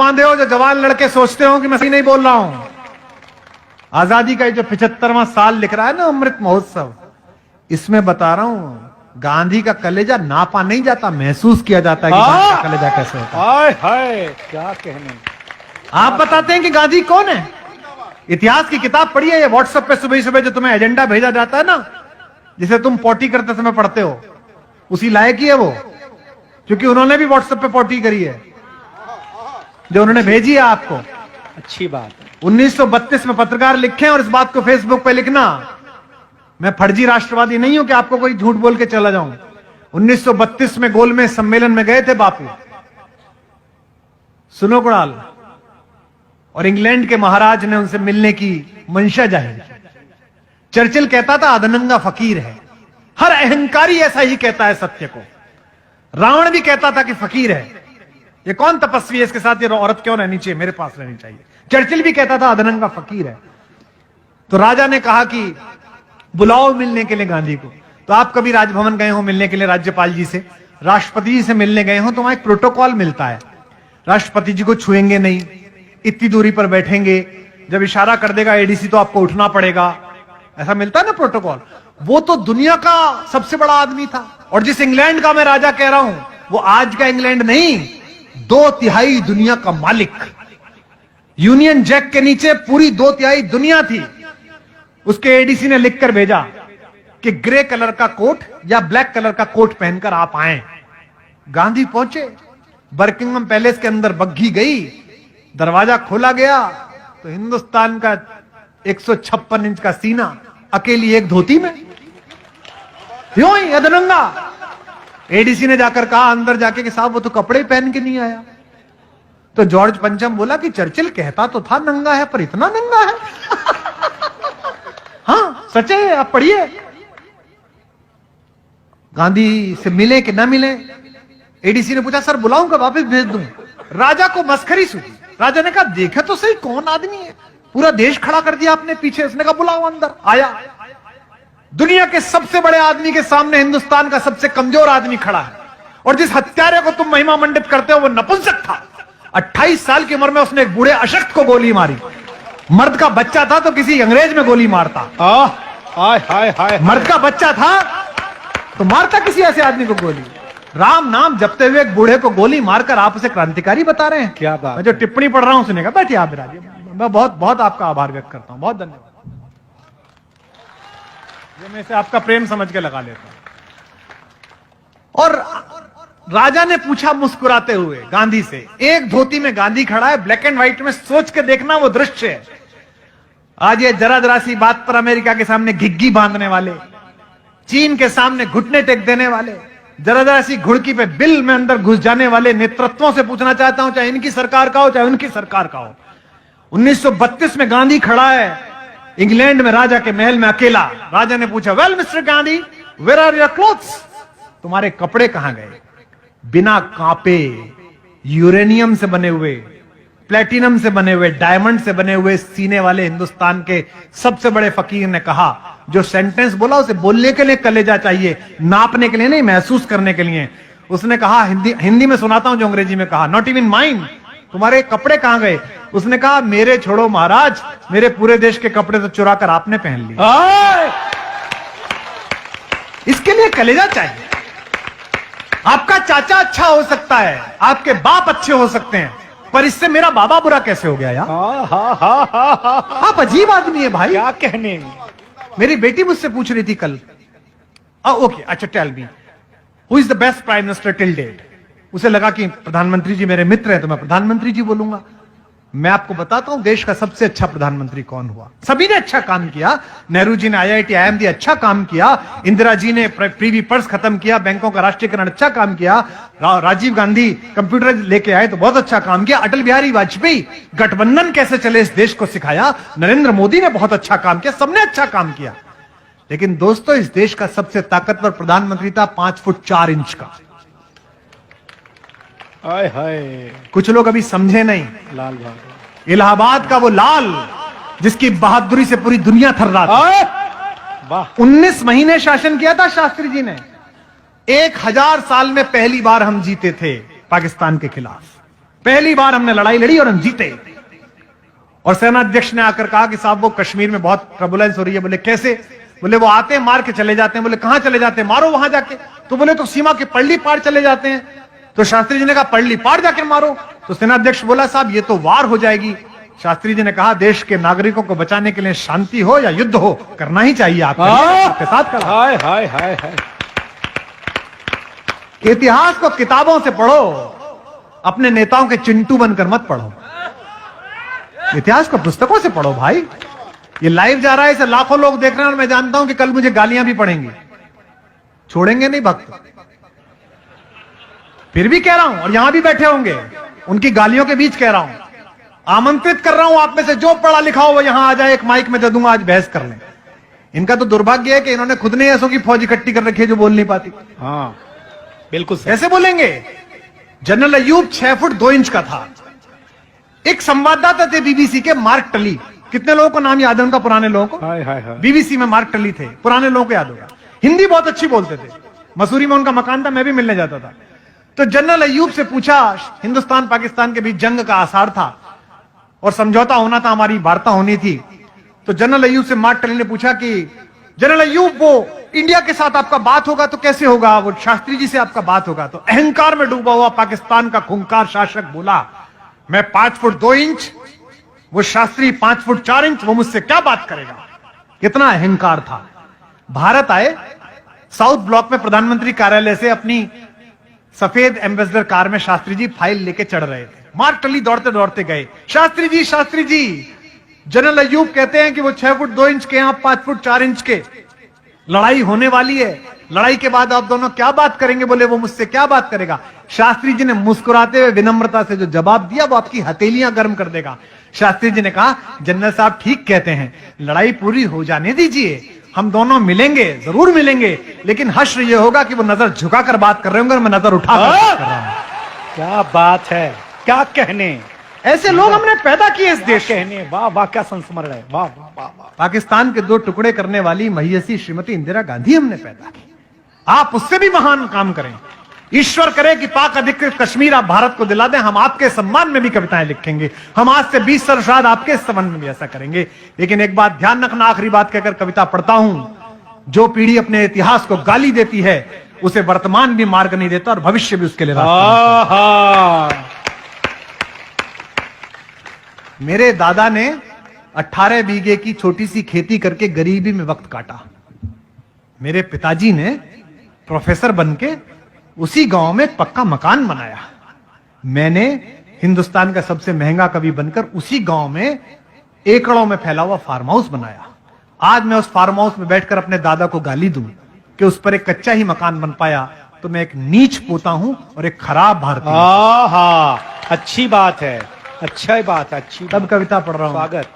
बांधे हो जो जवान लड़के सोचते हो कि मैं सही नहीं बोल रहा हूं। आजादी का जो 75वां साल लिख रहा है ना अमृत महोत्सव, इसमें बता रहा हूं गांधी का कलेजा नापा नहीं जाता, महसूस किया जाता है कि गांधी का कलेजा कैसे होता है। हाय हाय क्या कहने। आप बताते हैं कि गांधी कौन है? इतिहास की किताब पढ़ी है, ये व्हाट्सएप पे सुबह सुबह जो तुम्हें एजेंडा भेजा जाता है ना, जिसे तुम पोटी करते समय पढ़ते हो, उसी लायक ही है वो, क्योंकि उन्होंने भी व्हाट्सएप पे पोटी करी है जो उन्होंने भेजी है आपको। अच्छी बात है। 1932 में पत्रकार लिखे और इस बात को फेसबुक पे लिखना, मैं फर्जी राष्ट्रवादी नहीं हूं कि आपको कोई झूठ बोल के चला जाऊं। 1932 में गोलमेज सम्मेलन में गए थे बापू, सुनो कुणाल, और इंग्लैंड के महाराज ने उनसे मिलने की मंशा जाहिर की। चर्चिल कहता था अधनंगा फकीर है, हर अहंकारी ऐसा ही कहता है सत्य को। रावण भी कहता था कि फकीर है, ये कौन तपस्वी है, इसके साथ ये औरत क्यों रहनी चाहिए, मेरे पास रहनी चाहिए। चर्चिल भी कहता था अधनंगा फकीर है। तो राजा ने कहा कि बुलाओ मिलने के लिए गांधी को। तो आप कभी राजभवन गए हो मिलने के लिए राज्यपाल जी से, राष्ट्रपति जी से मिलने गए हो, तो वहां एक प्रोटोकॉल मिलता है, राष्ट्रपति जी को छुएंगे नहीं, इतनी दूरी पर बैठेंगे, जब इशारा कर देगा एडीसी तो आपको उठना पड़ेगा, ऐसा मिलता है ना प्रोटोकॉल। वो तो दुनिया का सबसे बड़ा आदमी था, और जिस इंग्लैंड का मैं राजा कह रहा हूं वो आज का इंग्लैंड नहीं, 2/3 दुनिया का मालिक। यूनियन जैक के नीचे पूरी 2/3 दुनिया थी। उसके एडीसी ने लिखकर भेजा कि ग्रे कलर का कोट या ब्लैक कलर का कोट पहनकर आप आए। गांधी पहुंचे, बकिंघम पैलेस के अंदर बग्घी गई, दरवाजा खोला गया तो हिंदुस्तान का 156 इंच का सीना अकेली एक धोती में, क्यों ही अधनंगा। एडीसी ने जाकर कहा अंदर जाके कि साहब वो तो कपड़े पहन के नहीं आया। तो जॉर्ज पंचम बोला कि चर्चिल कहता तो था नंगा है, पर इतना नंगा है। हाँ सच है, आप पढ़िए। गांधी से मिले कि ना मिले, एडीसी ने पूछा सर बुलाऊं का वापस भेज दूं। राजा को मस्खरी सूझी। राजा ने कहा देखे तो सही कौन आदमी है, पूरा देश खड़ा कर दिया आपने पीछे। उसने कहा बुलाओ अंदर। आया, दुनिया के सबसे बड़े आदमी के सामने हिंदुस्तान का सबसे कमजोर आदमी खड़ा है, और जिस हत्यारे को तुम महिमा मंडित करते हो वो नपुंसक था। 28 साल की उम्र में उसने एक बूढ़े अशक्त को गोली मारी। मर्द का बच्चा था तो किसी अंग्रेज में गोली मारता। हाय हाय हाय। मर्द का बच्चा था तो मारता किसी ऐसे आदमी को गोली। राम नाम जपते हुए एक बूढ़े को गोली मारकर आप उसे क्रांतिकारी बता रहे हैं। क्या बात। मैं जो टिप्पणी पढ़ रहा हूं सुनेगा, बैठिए आप विराजिए। मैं बहुत बहुत आपका आभार व्यक्त करता हूं, बहुत धन्यवाद। ये मैं से आपका प्रेम समझ के लगा लेता हूं। और राजा ने पूछा मुस्कुराते हुए गांधी से, एक धोती में गांधी खड़ा है, ब्लैक एंड व्हाइट में, सोच के देखना वो दृश्य है। आज ये जरा जरा सी बात पर अमेरिका के सामने घिग्गी बांधने वाले, चीन के सामने घुटने टेक देने वाले, जरा जरा सी घुड़की पे बिल में अंदर घुस जाने वाले नेतृत्वों से पूछना चाहता हूं, चाहे इनकी सरकार का हो चाहे उनकी सरकार का हो। 1932 में गांधी खड़ा है इंग्लैंड में राजा के महल में अकेला। राजा ने पूछा well mister Gandhi where are your clothes, तुम्हारे कपड़े कहां गए? बिना कांपे, यूरेनियम से बने हुए, प्लेटिनम से बने हुए, डायमंड से बने हुए सीने वाले हिंदुस्तान के सबसे बड़े फकीर ने कहा, जो सेंटेंस बोला उसे बोलने के लिए कलेजा चाहिए, नापने के लिए नहीं, महसूस करने के लिए। उसने कहा, हिंदी में सुनाता हूं जो अंग्रेजी में कहा, नॉट इवन माइन, तुम्हारे कपड़े कहां गए? उसने कहा मेरे छोड़ो महाराज, मेरे पूरे देश के कपड़े तो चुरा कर आपने पहन लिए। इसके लिए कलेजा चाहिए। आपका चाचा अच्छा हो सकता है, आपके बाप अच्छे हो सकते हैं, पर इससे मेरा बाबा बुरा कैसे हो गया यार? आप अजीब आदमी है भाई। क्या कहने। मेरी बेटी मुझसे पूछ रही थी कल, ओके अच्छा tell me who is the best prime minister till date. उसे लगा कि प्रधानमंत्री जी मेरे मित्र हैं तो मैं प्रधानमंत्री जी बोलूंगा। मैं आपको बताता हूं देश का सबसे अच्छा प्रधानमंत्री कौन हुआ। सभी ने अच्छा काम किया, नेहरू जी ने IIT IMD अच्छा काम किया, इंदिरा जी ने प्रीवी पर्स खत्म किया, बैंकों का राष्ट्रीयकरण अच्छा काम किया, राजीव गांधी कंप्यूटर लेके आए तो बहुत अच्छा काम किया, अटल बिहारी वाजपेयी गठबंधन कैसे चले इस देश को सिखाया, नरेंद्र मोदी ने बहुत अच्छा काम किया, सबने अच्छा काम किया। लेकिन दोस्तों इस देश का सबसे ताकतवर प्रधानमंत्री था 5 फुट 4 इंच का। हाय हाय। कुछ लोग अभी समझे नहीं। लाल बहादुर, इलाहाबाद का वो लाल जिसकी बहादुरी से पूरी दुनिया थर्रा थी। वाह। 19 महीने शासन किया था शास्त्री जी ने। 1000 साल में पहली बार हम जीते थे पाकिस्तान के खिलाफ। पहली बार हमने लड़ाई लड़ी और हम जीते। और सेनाध्यक्ष ने आकर कहा कि साहब वो कश्मीर में बहुत ट्रबुलेंस हो रही है। बोले कैसे? बोले वो आते हैं मार के चले जाते हैं। बोले कहां चले जाते हैं? मारो वहां जाके। तो बोले तो सीमा के पल्ली पार चले जाते हैं। तो शास्त्री जी ने कहा पल्ली पार जाके मारो। तो सेनाध्यक्ष बोला साहब ये तो वार हो जाएगी। शास्त्री जी ने कहा देश के नागरिकों को बचाने के लिए शांति हो या युद्ध हो, करना ही चाहिए आपके साथ करा। हाय हाय हाय हाय। इतिहास को किताबों से पढ़ो, अपने नेताओं के चिंटू बनकर मत पढ़ो। इतिहास को पुस्तकों से पढ़ो भाई। ये लाइव जा रहा है, इसे लाखों लोग देख रहे हैं और मैं जानता हूं कि कल मुझे गालियां भी पड़ेंगी, छोड़ेंगे नहीं भक्त। फिर भी कह रहा हूं, और यहां भी बैठे होंगे, उनकी गालियों के बीच कह रहा हूं, आमंत्रित कर रहा हूं आप में से जो पढ़ा लिखा हो वो यहां आ जाए, एक माइक में दे दूंगा, आज बहस कर लें। इनका तो दुर्भाग्य है कि इन्होंने खुद ने ऐसों की फौज इकट्ठी कर रखी है जो बोल नहीं पाती। हाँ बिल्कुल सही। कैसे बोलेंगे? जनरल अयूब 6 फुट 2 इंच का था। एक संवाददाता थे बीबीसी के, मार्क टली। कितने लोगों को नाम याद है उनका? पुराने लोगों को। हाय हाय हाय। बीबीसी में मार्क टली थे, पुराने लोगों को याद होगा। हिंदी बहुत अच्छी बोलते थे। मसूरी में उनका मकान था, मैं भी मिलने जाता था। तो जनरल अयूब से पूछा, हिंदुस्तान पाकिस्तान के बीच जंग का आसार था और समझौता होना था, हमारी वार्ता होनी थी। तो जनरल अयूब से मार्क टली ने पूछा कि जनरल अयूब वो इंडिया के साथ आपका बात होगा तो कैसे होगा? वो शास्त्री जी से आपका बात होगा। तो अहंकार में डूबा हुआ पाकिस्तान का खूंखार शासक बोला, मैं 5 फुट 2 इंच, वो शास्त्री 5 फुट 4 इंच, वो मुझसे क्या बात करेगा? कितना अहंकार था। भारत आए, साउथ ब्लॉक में प्रधानमंत्री कार्यालय से अपनी सफेद एम्बेसडर कार में शास्त्री जी फाइल लेके चढ़ रहे थे। मार्क टली दौड़ते दौड़ते गए, शास्त्री जी, जनरल अयूब कहते हैं कि वो 6 फुट 2 इंच के, आप 5 फुट 4 इंच के, लड़ाई होने वाली है, लड़ाई के बाद आप दोनों क्या बात करेंगे? बोले वो मुझसे क्या बात करेगा? शास्त्री जी ने मुस्कुराते हुए विनम्रता से जो जवाब दिया वो आपकी हथेलियां गर्म कर देगा। शास्त्री जी ने कहा, जनरल साहब ठीक कहते हैं, लड़ाई पूरी हो जाने दीजिए, हम दोनों मिलेंगे, जरूर मिलेंगे, लेकिन हश्र ये होगा कि वो नजर झुकाकर बात कर रहे होंगे और मैं नजर उठाकर बात कर रहा हूं। क्या बात है, क्या कहने। ऐसे लोग हमने पैदा किए इस देश में। कहने, वाह वाह, क्या संस्मरण है, वाह वाह वाह वाह। पाकिस्तान के 2 टुकड़े करने वाली महियसी श्रीमती इंदिरा गांधी हमने पैदा की। आप उससे भी महान काम करें। ईश्वर करे कि पाक अधिकृत कश्मीर आप भारत को दिला दें, हम आपके सम्मान में भी कविताएं लिखेंगे, हम आज से 20 साल बाद आपके सम्मान में भी ऐसा करेंगे। लेकिन एक बात ध्यान रखना, आखिरी बात कहकर कविता पढ़ता हूं, जो पीढ़ी अपने इतिहास को गाली देती है उसे वर्तमान भी मार्ग नहीं देता और भविष्य भी उसके लिए रास्ता। मेरे दादा ने 18 बीघे की छोटी सी खेती करके गरीबी में वक्त काटा। मेरे पिताजी ने प्रोफेसर बनके उसी गांव में पक्का मकान बनाया। मैंने हिंदुस्तान का सबसे महंगा कवि बनकर उसी गांव में एकड़ों में फैला हुआ फार्म हाउस बनाया। आज मैं उस फार्म हाउस में बैठकर अपने दादा को गाली दूं कि उस पर एक कच्चा ही मकान बन पाया तो मैं एक नीच पोता हूं और एक खराब भारतीय। अच्छी बात है, अच्छा बात है, अच्छी। तब कविता पढ़ रहा हूं। स्वागत।